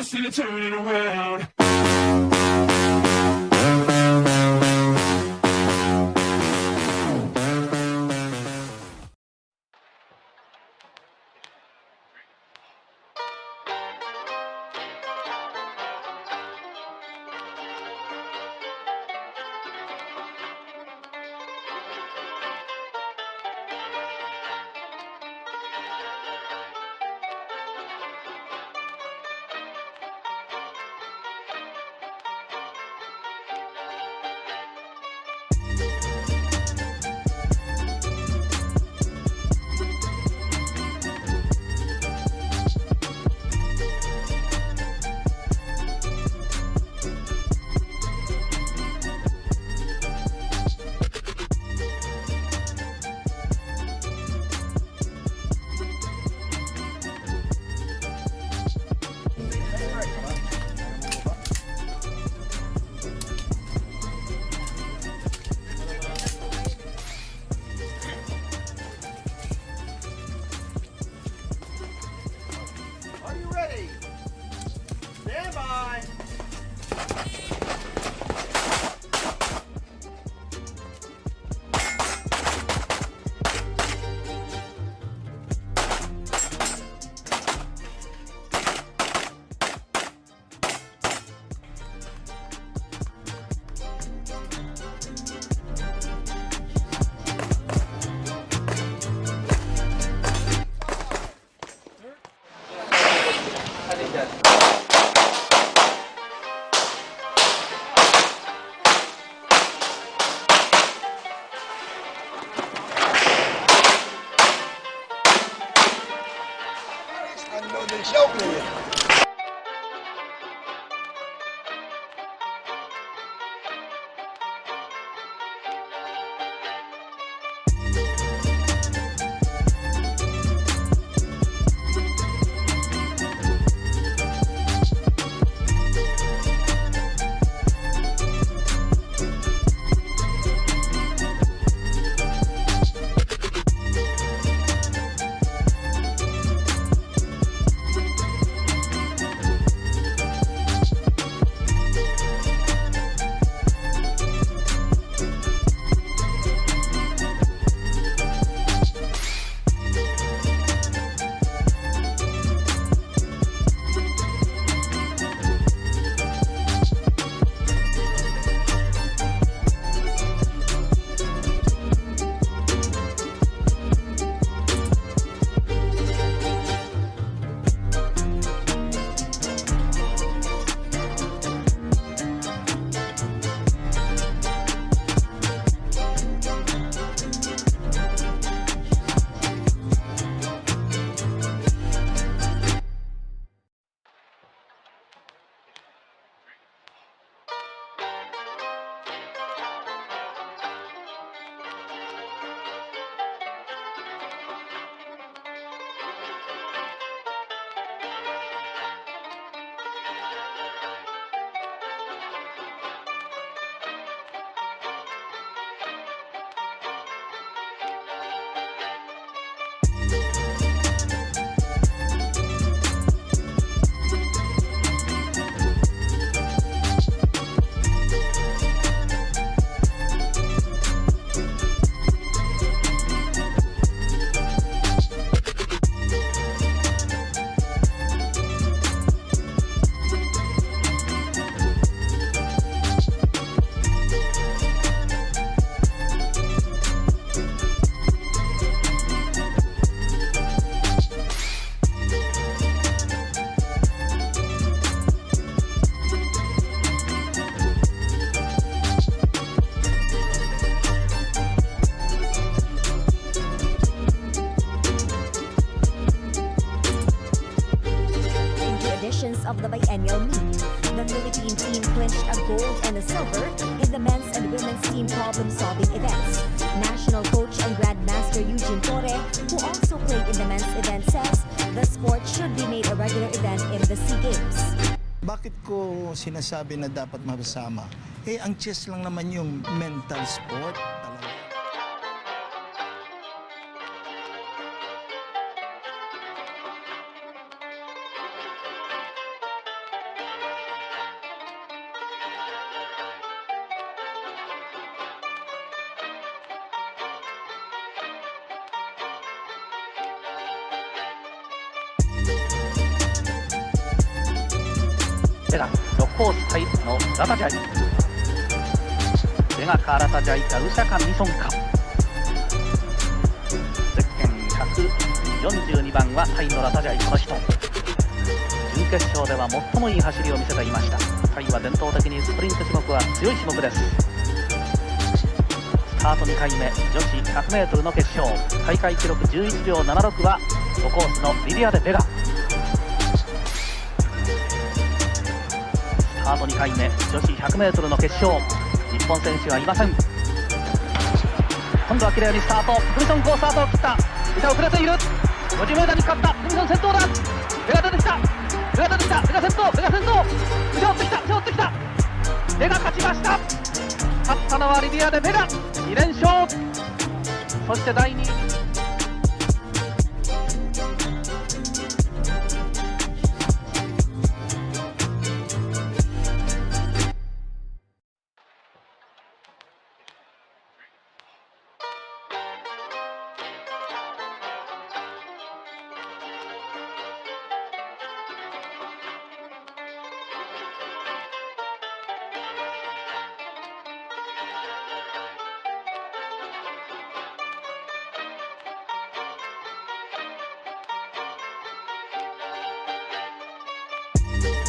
still turning around. Are you ready? Stand by. I know they show me. Of the biennial meet. The Philippine team clinched a gold and a silver in the men's and women's team problem-solving events. National coach and Grandmaster Eugene Torre, who also played in the men's event, says the sport should be made a regular event in the SEA Games. Bakit ko sinasabi na dapat mabasama? Ang chess lang naman yung mental sport. Talaga. ベガ6コースタイのラタジャイ、ベガかラタジャイかウシャかミソンか。ゼッケン142番はタイのラタジャイ、この人準決勝では最もいい走りを見せていました。タイは伝統的にスプリント種目は強い種目です。スタート2回目、女子 100m の決勝、大会記録11秒76は5コースのリディア・デ・ベガ。スタート2回目、女子 100m の決勝、日本選手はいません。今度は綺麗にスタート、クミソン好スタートを切った。板遅れている。 50m に勝った。クミソン先頭だ。ベガ出てきた、ベガ出てきた、ベガ先頭、ベガ先頭、背負ってきた、背負ってきた。ベガ勝ちました。勝ったのはリディア・デ・ベガ、2連勝。そして第2位、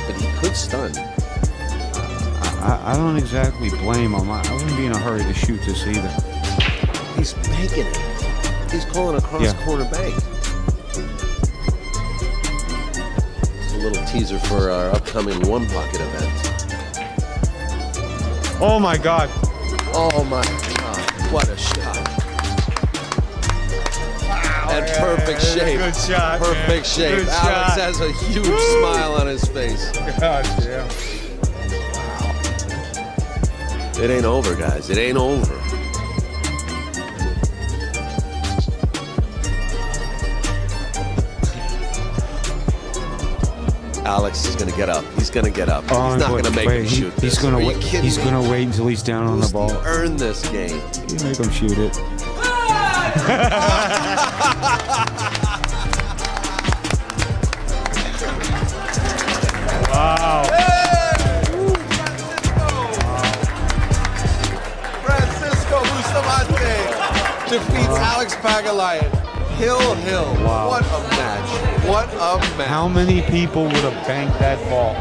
But he could stun. I don't exactly blame him. I wouldn't be in a hurry to shoot this either. He's banking it. He's calling a cross-corner bank. It's a little teaser for our upcoming One Pocket event. Oh my God! Oh my God! What a shot! And perfect shape. Good shot. Perfect man. shape. Good Alex shot. has a huge smile on his face. God damn. It ain't over, guys. It ain't over. Alex is going to get up. He's going to get up. Oh, he's not going to make him shoot this. He's going Are to you wait. kidding He's me? going to wait until he's down on the ball. Earn this game. You make him shoot it. Wow. Francisco Bustamante defeats Alex Pagulayan. Hill. Wow. What a match. What a match. How many people would have banked that ball?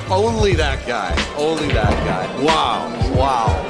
Only that guy. Only that guy. Wow. Wow.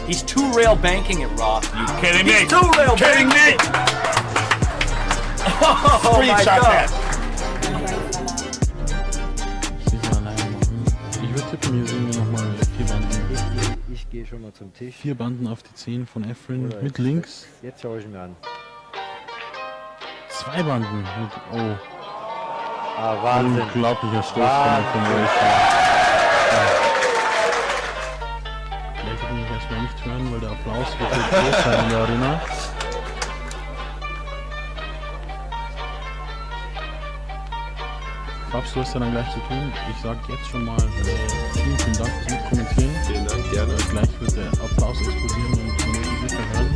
He's too rail banking it, Rob. You kidding me? He's too rail Kidding me? Oh my Screenshot God. that. Ich würde tippen, hier sehen wir nochmal 4 Banden. Ich gehe schon mal zum Tisch. 4 Banden auf die 10 von Efren mit links. Jetzt schaue ich mir an. 2 Banden mit, oh. Ah, Wahnsinn. Unglaublicher Stoß von Efren. Vielleicht kann ich erstmal nicht hören, weil der Applaus wird so groß sein in der Arena. Fabs, du hast ja dann gleich zu tun. Ich sag jetzt schon mal vielen Dank fürs Mitkommentieren. Vielen Dank, gerne. Gleich wird der Applaus explodieren und man wird ihn sicher hören.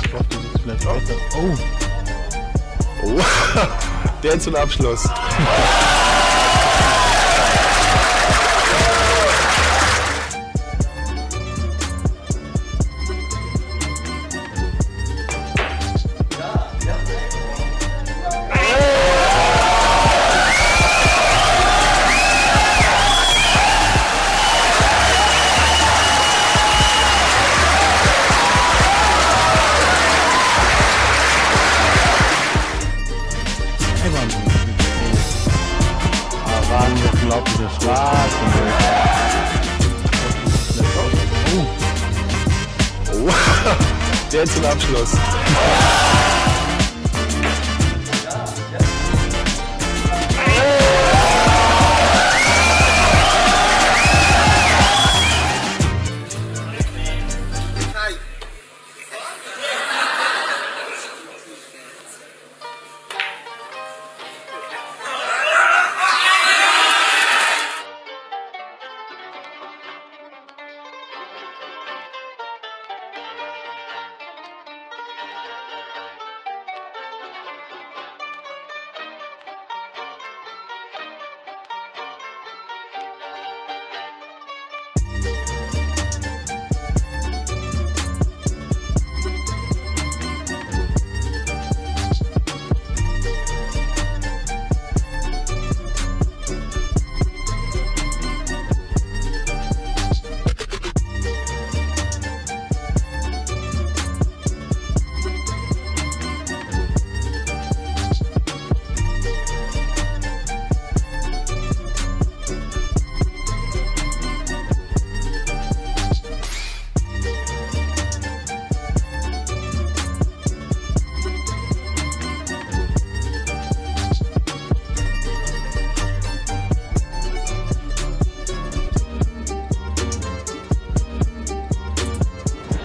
Ich hoffe, du sitzt vielleicht weiter. Oh! Oh, der zum Abschluss. Unglaublicher Stoß. Oh, der zum Abschluss.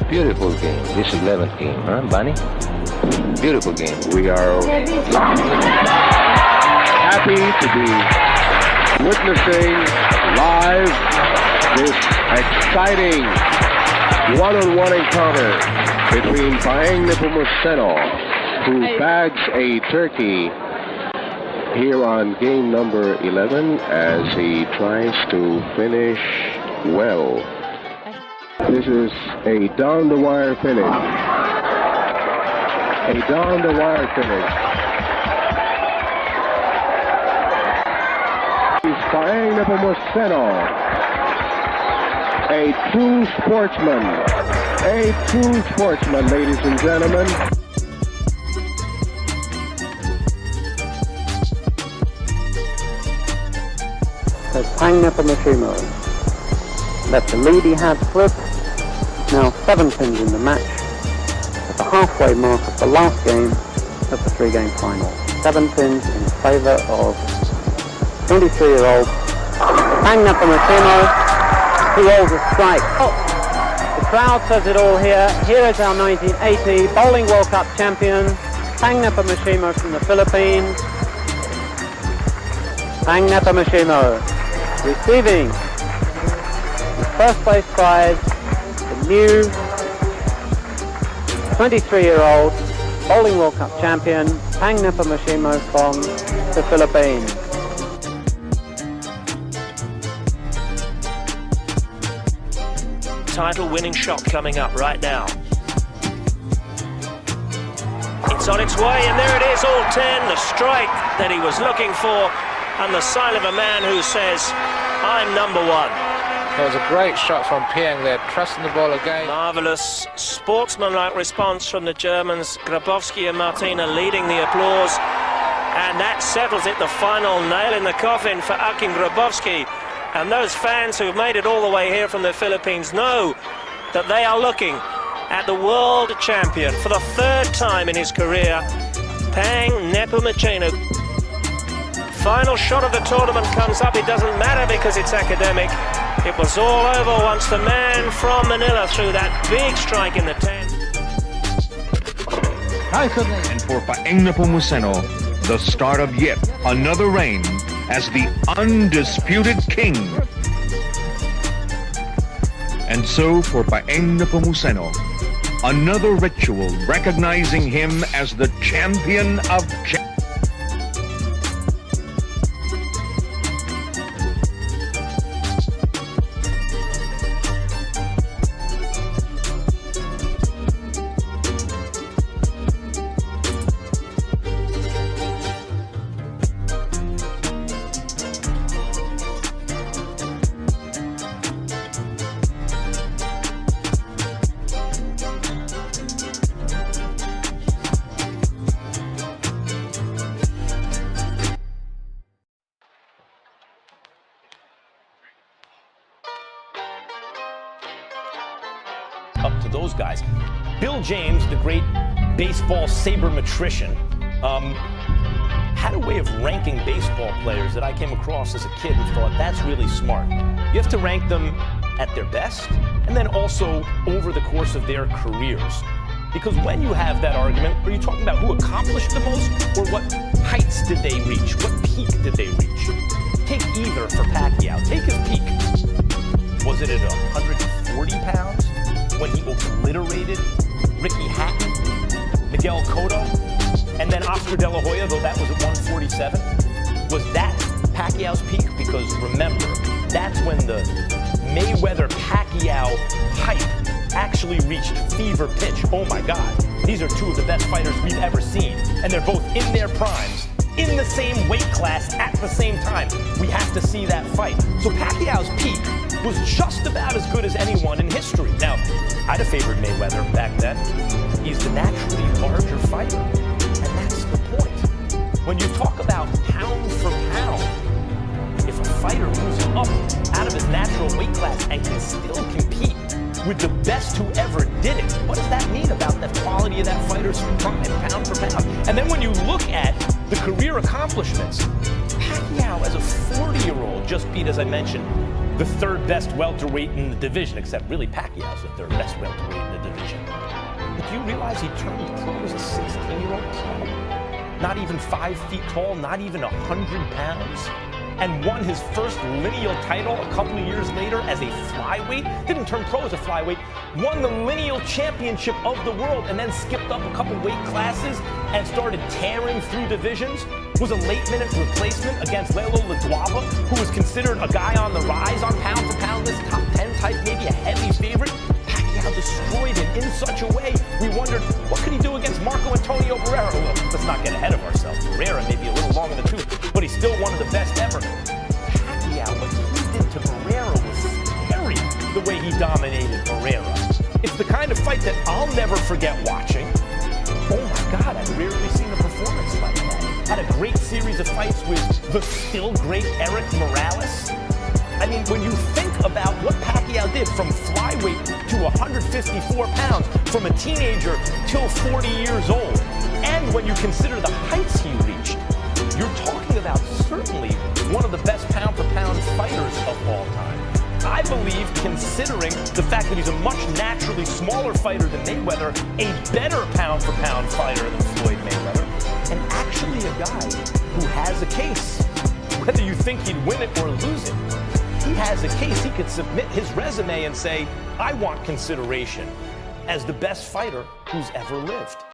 Beautiful game, this 11th game, huh, Bunny? Beautiful game. We are happy to be witnessing live this exciting one-on-one encounter between Paeng Nepomuceno, who bags a turkey here on game number 11 as he tries to finish well. This is a down-the-wire finish. A down-the-wire finish. He's Paeng Nepomuceno, a true sportsman. A true sportsman, ladies and gentlemen. There's Paeng Nepomuceno. Let the lead he had slip. Now 7 pins in the match. At the halfway mark of the last game of the 3-game final. 7 pins in favour of 23-year-old Paeng Nepomuceno, who holds a strike. Oh, the crowd says it all here. Here is our 1980 Bowling World Cup champion, Paeng Nepomuceno from the Philippines. Paeng Nepomuceno receiving the first place prize, the new 23-year-old Bowling World Cup champion, Paeng Nepomuceno from the Philippines. Title-winning shot coming up right now. It's on its way, and there it is, all 10, the strike that he was looking for, and the sign of a man who says, I'm number one. That was a great shot from Pieng there, trusting the ball again. Marvellous sportsmanlike response from the Germans. Grabowski and Martina leading the applause. And that settles it, the final nail in the coffin for Akin Grabowski. And those fans who've made it all the way here from the Philippines know that they are looking at the world champion for the third time in his career, Pang Nepomuceno. Final shot of the tournament comes up. It doesn't matter because it's academic. It was all over once the man from Manila threw that big strike in the 10. And for Pang Nepomuceno, the start of yet another reign as the undisputed king. And so for Pang Nepomuceno, another ritual recognizing him as the champion of champions. Up to those guys. Bill James, the great baseball sabermetrician, had a way of ranking baseball players that I came across as a kid and thought, that's really smart. You have to rank them at their best and then also over the course of their careers. Because when you have that argument, are you talking about who accomplished the most or what heights did they reach? What peak did they reach? Take either for Pacquiao. Take his peak. Was it at 140 pounds? When he obliterated Ricky Hatton, Miguel Cotto, and then Oscar De La Hoya, though that was at 147. Was that Pacquiao's peak? Because remember, that's when the Mayweather-Pacquiao hype actually reached fever pitch. Oh my God, these are two of the best fighters we've ever seen, and they're both in their primes, in the same weight class at the same time. We have to see that fight. So Pacquiao's peak was just about as good as anyone in history. Now, I'd have favored Mayweather back then. He's the naturally larger fighter, and that's the point. When you talk about pound for pound, if a fighter moves up out of his natural weight class and can still compete with the best who ever did it, what does that mean about the quality of that fighter's prime, pound for pound? And then when you look at the career accomplishments, Pacquiao as a 40-year-old just beat, as I mentioned, the third best welterweight in the division, except really Pacquiao's the third best welterweight in the division. But do you realize he turned pro as a 16-year-old? Not even 5 feet tall, not even 100 pounds, and won his first lineal title a couple of years later as a flyweight. Didn't turn pro as a flyweight, won the lineal championship of the world, and then skipped up a couple weight classes and started tearing through divisions. Was a late-minute replacement against Lelo Ladwaba, who was considered a guy on the rise on pound-for-pound list, top 10 type, maybe a heavy favorite. Pacquiao destroyed him in such a way, we wondered, what could he do against Marco Antonio Barrera? Well, let's not get ahead of ourselves. Barrera may be a little long in the tooth, but he's still one of the best ever. Pacquiao, what he did to Barrera was scary, the way he dominated Barrera. It's the kind of fight that I'll never forget watching. Oh my God, I've rarely seen a performance like that. Had a great series of fights with the still great Eric Morales. I mean, when you think about what Pacquiao did from flyweight to 154 pounds, from a teenager till 40 years old, and when you consider the heights he reached, you're talking about certainly one of the best pound-for-pound fighters of all time. I believe, considering the fact that he's a much naturally smaller fighter than Mayweather, a better pound-for-pound fighter than Floyd Mayweather, and actually a guy who has a case. Whether you think he'd win it or lose it, he has a case. He could submit his resume and say, I want consideration as the best fighter who's ever lived.